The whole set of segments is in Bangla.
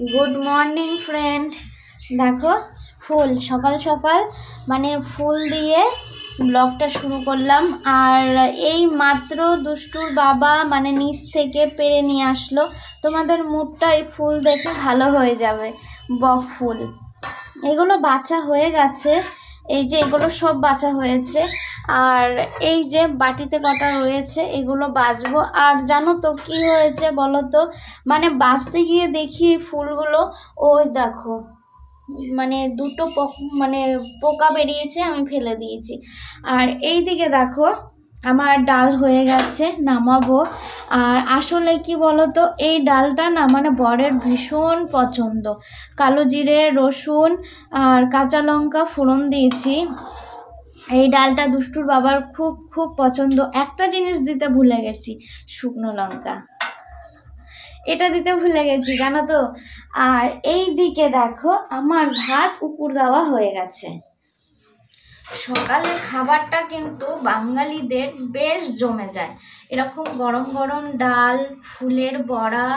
Good morning friend. দেখো ফুল সকাল সকাল মানে ফুল দিয়ে ব্লগটা শুরু করলাম। আর এই মাত্র দুষ্টুর বাবা মানে নিচ থেকে পেরে নিয়ে আসলো। তোমাদের মুডটা এই ফুল দেখে ভালো হয়ে যাবে। বক ফুল এগুলো বাছা হয়ে গেছে, এই যে এগুলো সব বাছা হয়েছে। আর এই যে বাটিতে কটা রয়েছে এগুলো বাছবো। আর জানো তো কি হয়েছে বলো তো, মানে বাছতে গিয়ে দেখি ফুলগুলো ওই দেখো মানে দুটো মানে পোকা বেরিয়েছে, আমি ফেলে দিয়েছি। আর এই দিকে দেখো আমার ডাল হয়ে গেছে, নামাবো। আর আসলে কি বলতো, এই ডালটা না মানে বরের ভীষণ পছন্দ। কালো জিরে, রসুন আর কাঁচা লঙ্কা ফোড়ন দিয়েছি। এই ডালটা দুষ্টুর বাবার খুব খুব পছন্দ। একটা জিনিস দিতে ভুলে গেছি, শুকনো লঙ্কা, এটা দিতে ভুলে গেছি জানো তো। আর এই দিকে দেখো আমার ভাত উপর দেওয়া হয়ে গেছে। সকালের খাবারটা কিন্তু বাঙালিদের বেশ জমে যায়। এরকম গরম গরম ডাল, ফুলের বড়া,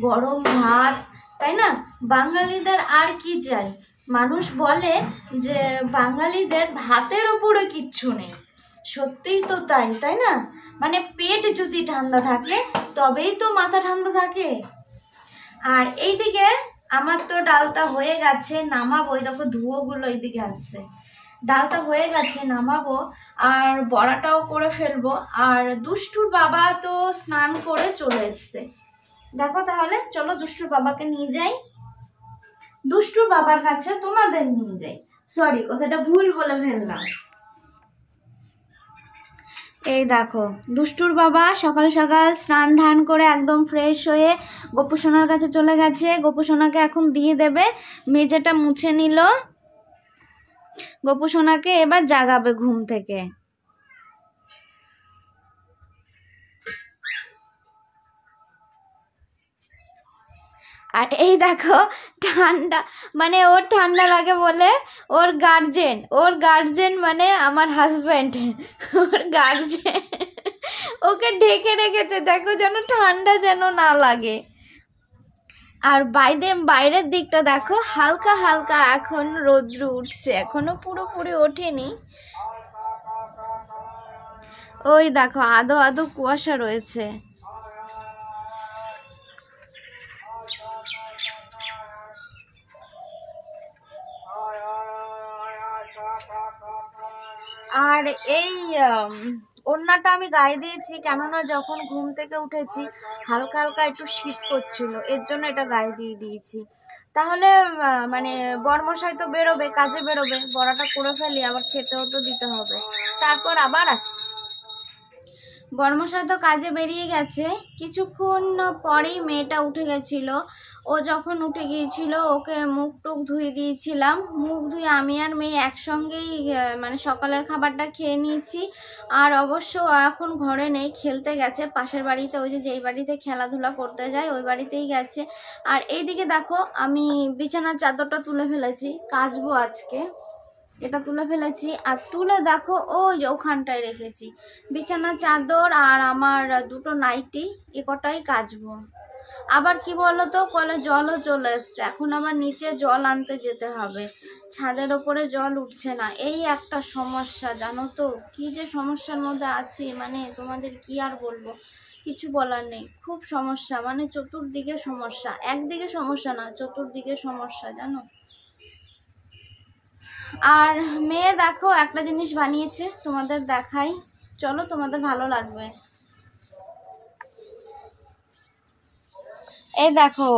গরম ভাত, তাই না? বাঙালিদের আর কি চাই? মানুষ বলে যে বাঙালিদের ভাতের উপরে কিচ্ছু নেই। সত্যিই তো তাই, তাই না? মানে পেট যদি ঠান্ডা থাকে তবেই তো মাথা ঠান্ডা থাকে। আর এইদিকে আমার তো ডালটা হয়ে গেছে, নামাবো। ওই দেখো ধুয়োগুলো এইদিকে আসছে। ডালটা হয়ে গেছে, নামাবো। আর বড়াটাও করে ফেলবো। আর দুষ্টুর বাবা তো স্নান করে চলে এসছে। দেখো তাহলে চলো দুষ্টুর বাবাকে নিয়ে যাই, দুষ্টুর বাবার কাছে তোমাদের নিয়ে যাই। সরি, কথাটা ভুল বলে ফেললাম। এই দেখো দুষ্টুর বাবা সকাল সকাল স্নান ধান করে একদম ফ্রেশ হয়ে গোপু সোনার কাছে চলে গেছে। গোপু সোনাকে এখন দিয়ে দেবে। মেঝেটা মুছে নিল। গোপু সোনাকে এবার জাগাবে ঘুম থেকে। আর এই দেখো ঠান্ডা, মানে ওর ঠান্ডা লাগে বলে ওর গার্জেন মানে আমার হাজব্যান্ড, ওর গার্জেন ওকে ঢেকে রেখেছে, দেখো যেন ঠান্ডা যেন না লাগে। আর বাইরের দিকটা দেখো হালকা হালকা এখন রৌদ্র উঠছে, এখনো পুরোপুরি ওঠেনি। ওই দেখো আধো আধো কুয়াশা রয়েছে। আর এই ওড়নাটা আমি গায়ে দিয়েছি কেননা যখন ঘুম থেকে উঠেছি হালকা হালকা একটু শীত করছিল, এর জন্য এটা গায়ে দিয়ে দিয়েছি। তাহলে মানে বরমশাই তো বেরোবে, কাজে বেরোবে, বড়াটা করে ফেলি, আবার খেতেও তো দিতে হবে, তারপর আবার আসি। বর্মশাই তো কাজে বেরিয়ে গেছে। কিছুক্ষণ পরেই মেয়েটা উঠে গেছিল। ও যখন উঠে গিয়েছিল ওকে মুখ টুক ধুয়ে দিয়েছিলাম। মুখ ধুয়ে আমি আর মেয়ে একসঙ্গেই মানে সকালের খাবারটা খেয়ে নিয়েছি। আর অবশ্য এখন ঘরে নেই, খেলতে গেছে পাশের বাড়িতে, ওই যে যেই বাড়িতে খেলাধুলা করতে যায় ওই বাড়িতেই গেছে। আর এইদিকে দেখো আমি বিছানার চাদরটা তুলে ফেলেছি, কাচবো আজকে। এটা তুলে ফেলেছি। আর তুলে দেখো ওই যে ওখানটায় রেখেছি বিছানার চাদর আর আমার দুটো নাইটি, এ কটাই কাচবো। আবার কি বলতো, কলে জলও চলে এসছে, এখন আবার নিচে জল আনতে যেতে হবে। ছাদের ওপরে জল উঠছে না, এই একটা সমস্যা জানো তো। কি যে সমস্যার মধ্যে আছি, মানে তোমাদের কি আর বলবো, কিছু বলার নেই। খুব সমস্যা, মানে চতুর্দিকে সমস্যা, একদিকে সমস্যা না চতুর্দিকে সমস্যা জানো। আর মেয়ে দেখো একটা জিনিস বানিয়েছে, তোমাদের দেখাই, চলো তোমাদের ভালো লাগবে। এই দেখো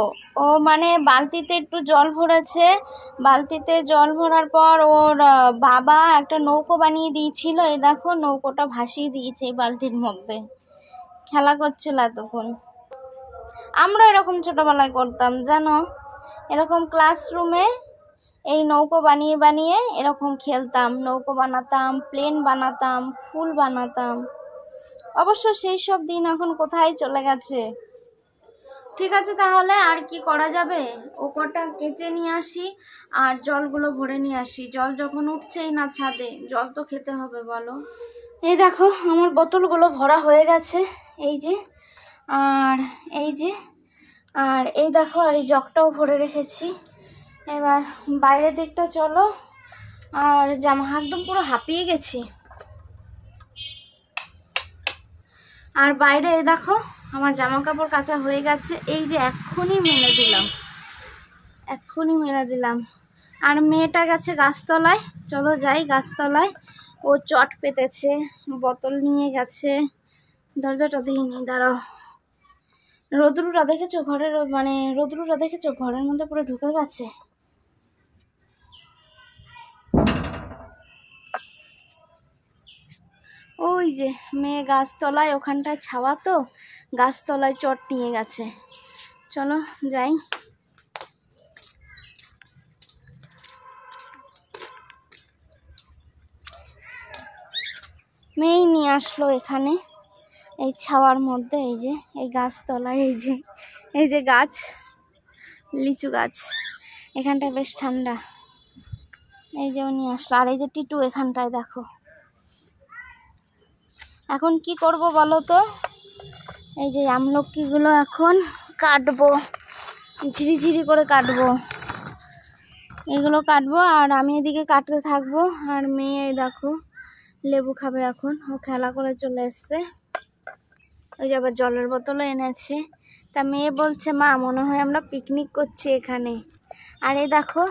ও মানে বালতিতে একটু জল ভরেছে, বালতিতে জল ভরার পর ওর বাবা একটা নৌকো বানিয়ে দিয়েছিল। এই দেখো নৌকোটা ভাসিয়ে দিয়েছে এই বালতির মধ্যে, খেলা করছিল এতক্ষণ। আমরা এরকম ছোটবেলায় করতাম জানো, এরকম ক্লাসরুমে এই নৌকো বানিয়ে বানিয়ে এরকম খেলতাম, নৌকো বানাতাম, প্লেন বানাতাম, ফুল বানাতাম। অবশ্য সেই সব দিন এখন কোথায় চলে গেছে। ঠিক আছে তাহলে আর কি করা যাবে, ও কটা কেচে নিয়ে আসি আর জলগুলো ভরে নিয়ে আসি। জল যখন উঠছেই না ছাদে, জল তো খেতে হবে বলো। এই দেখো আমার বোতলগুলো ভরা হয়ে গেছে, এই যে, আর এই যে আর এই দেখো, আর এই জগটাও ভরে রেখেছি। এবার বাইরের দিকটা চলো। আর জামা একদম পুরো হাঁপিয়ে গেছি। আর বাইরে এই দেখো আমার জামা কাপড় কাচা হয়ে গেছে, এই যে এক্ষুনি মেলে দিলাম। আর মেয়েটা গেছে গাছতলায়, চলো যাই গাছতলায়। ও চট পেতেছে, বোতল নিয়ে গেছে। দরজাটা দিইনি, দাঁড়াও। রোদ্রুটা দেখেছো ঘরের, মানে রোদ্রুটা দেখেছো ঘরের মধ্যে পুরো ঢুকে গেছে। ওই যে মেয়ে গাছতলায়, ওখানটায় ছাওয়া তো, গাছতলায় চট নিয়ে গেছে। চলো যাই। মেয়েই নিয়ে আসলো এখানে এই ছাওয়ার মধ্যে। এই যে এই গাছতলায়, এই যে গাছ, লিচু গাছ, এখানটায় বেশ ঠান্ডা। এই যে ও নিয়ে আসলো। আর এই যে টিটু এখানটায় দেখো। এখন কি করব বলো তো? এই যে আমলকিগুলো এখন কাটবো, ঝিরিঝিরি করে কাটবো। এগুলো কাটবো আর আমি এদিকে কাটতে থাকবো। আর মেয়ে দেখো লেবু খাবে এখন, ও খেলা করে চলে এসছে। ওই যে আবার জলের বোতলও এনেছে। তা মেয়ে বলছে মা মনে হয় আমরা পিকনিক করছি এখানে। আর এই দেখো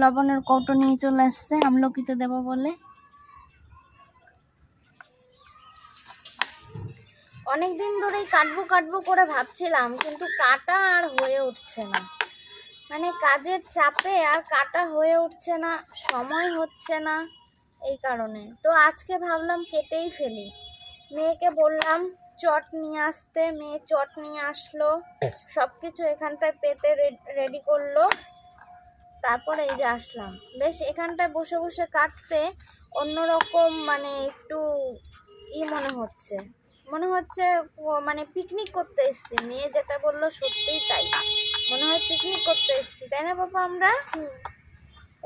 লবণের কৌটো নিয়ে চলে এসছে আমলকিতে দেবো বলে। অনেকদিন ধরেই কাটবো করে ভাবছিলাম, কিন্তু কাটা আর হয়ে উঠছে না। মানে কাজের চাপে আর কাটা হয়ে উঠছে না, সময় হচ্ছে না, এই কারণে। তো আজকে ভাবলাম কেটেই ফেলি। মেয়েকে বললাম চট নিয়ে আসতে, মেয়ে চট নিয়ে আসলো, সব কিছু এখানটায় পেতে রেডি করলো। তারপরে এই যে আসলাম। বেশ এখানটায় বসে বসে কাটতে অন্যরকম, মানে একটু মনে হচ্ছে মানে পিকনিক করতে এসছি। মেয়ে যেটা বললো সত্যিই তাই, মনে হয় পিকনিক করতে এসছি, তাই না বাবা? আমরা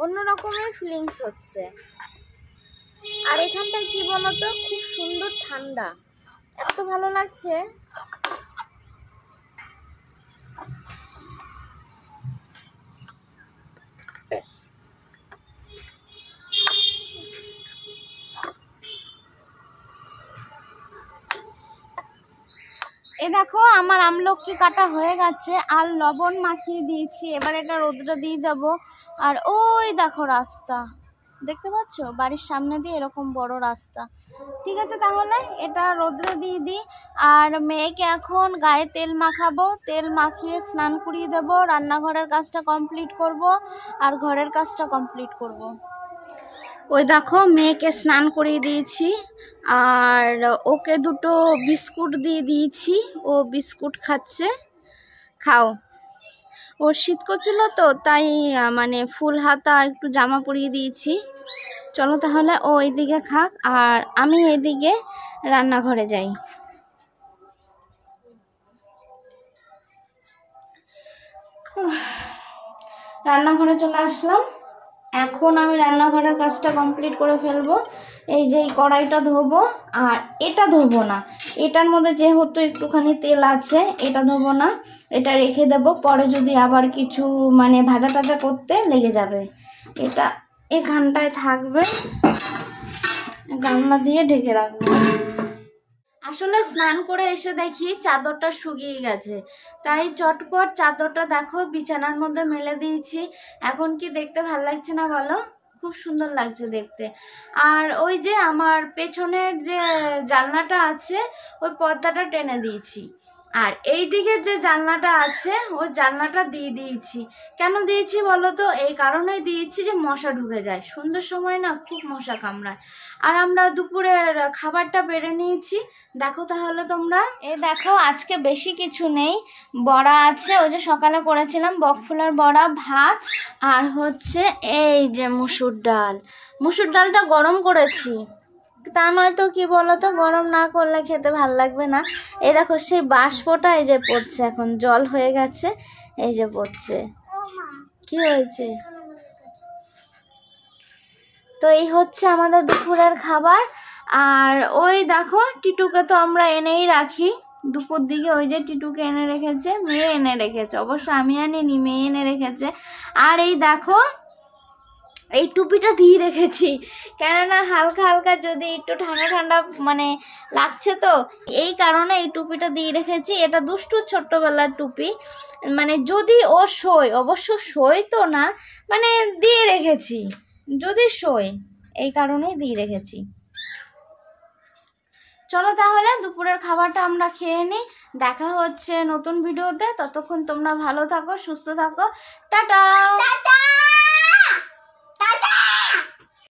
অন্য রকমের ফিলিংস হচ্ছে। আর এখানটায় কি বলতো, খুব সুন্দর ঠান্ডা, এত ভালো লাগছে। এ দেখো আমার আমলকি কাটা হয়ে গেছে আর লবণ মাখিয়ে দিয়েছি। এবার এটা রোদ্রে দিয়ে দেবো। আর ওই দেখো রাস্তা, দেখতে পাচ্ছ? বাড়ির সামনে দিয়ে এরকম বড় রাস্তা। ঠিক আছে, তাহলে এটা রোদ্রে দিয়ে দিই। আর মেয়েকে এখন গায়ে তেল মাখাবো, তেল মাখিয়ে স্নান করিয়ে দেবো, রান্নাঘরের কাজটা কমপ্লিট করব আর ঘরের কাজটা কমপ্লিট করব। ওই দেখো মেয়েকে স্নান করিয়ে দিয়েছি আর ওকে দুটো বিস্কুট দিয়ে দিয়েছি, ও বিস্কুট খাচ্ছে। খাও। ওর শীত করছিল তো, তাই মানে ফুল হাতা একটু জামা পরিয়ে দিয়েছি। চলো তাহলে ও এইদিকে খাক আর আমি এদিকে রান্নাঘরে যাই। রান্নাঘরে চলে আসলাম। এখন আমি রান্নাঘরের কাজটা কমপ্লিট করে ফেলবো। এই যে এই কড়াইটা ধোবো, আর এটা ধোবো না, এটার মধ্যে যেহেতু একটুখানি তেল আছে, এটা ধোবো না, এটা রেখে দেবো। পরে যদি আবার কিছু মানে ভাজা টাজা করতে লেগে যাবে, এটা এখানটায় থাকবে, গামলা দিয়ে ঢেকে রাখবো। আসলে স্নান করে এসে দেখি চাদরটা শুকিয়ে গেছে, তাই চটপট চাদরটা দেখো বিছানার মধ্যে মেলে দিয়েছি। এখন কি দেখতে ভালো লাগছে না বলো? খুব সুন্দর লাগছে দেখতে। আর ওই যে আমার পেছনের যে জানলাটা আছে, ওই পর্দাটা টেনে দিয়েছি। আর এই দিকের যে জানলাটা আছে, ওই জানলাটা দিয়ে দিয়েছি। কেন দিয়েছি বলো তো? এই কারণেই দিয়েছি যে মশা ঢুকে যায়, সন্ধ্যের সময় না খুব মশা কামড়ায়। আর আমরা দুপুরের খাবারটা বেড়ে নিয়েছি, দেখো তাহলে তোমরা। এই দেখো আজকে বেশি কিছু নেই, বড়া আছে, ওই যে সকালে করেছিলাম বকফুলের বড়া, ভাত, আর হচ্ছে এই যে মুসুর ডালটা গরম করেছি। তা নয়তো কি বলতো, গরম না করলে খেতে ভাল লাগবে না। এই দেখো সেই বাষ্পটা এই যে পড়ছে, এখন জল হয়ে গেছে, এই যে পড়ছে। কি হয়েছে? তো এই হচ্ছে আমাদের দুপুরের খাবার। আর ওই দেখো টিটুকে তো আমরা এনেই রাখি, দুপুর দিকে ওই যে টিটুকে এনে রেখেছে, মেয়ে এনে রেখেছে, অবশ্য আমি আনিনি, মেয়ে এনে রেখেছে। আর এই দেখো এই টুপিটা দিয়ে রেখেছি, কেননা হালকা হালকা যদি একটু ঠান্ডা ঠান্ডা মানে লাগছে, তো এই কারণে এই টুপিটা দিয়ে রেখেছি। এটা দুষ্টুর ছোট্টবেলার টুপি, মানে যদি ও শোয়, অবশ্য শোয় তো না, মানে দিয়ে রেখেছি যদি শোয়, এই কারণেই দিয়ে রেখেছি। চলো তাহলে দুপুরের খাবারটা আমরা খেয়ে নিই, দেখা হচ্ছে নতুন ভিডিওতে। ততক্ষণ তোমরা ভালো থাকো, সুস্থ থাকো, টাটা।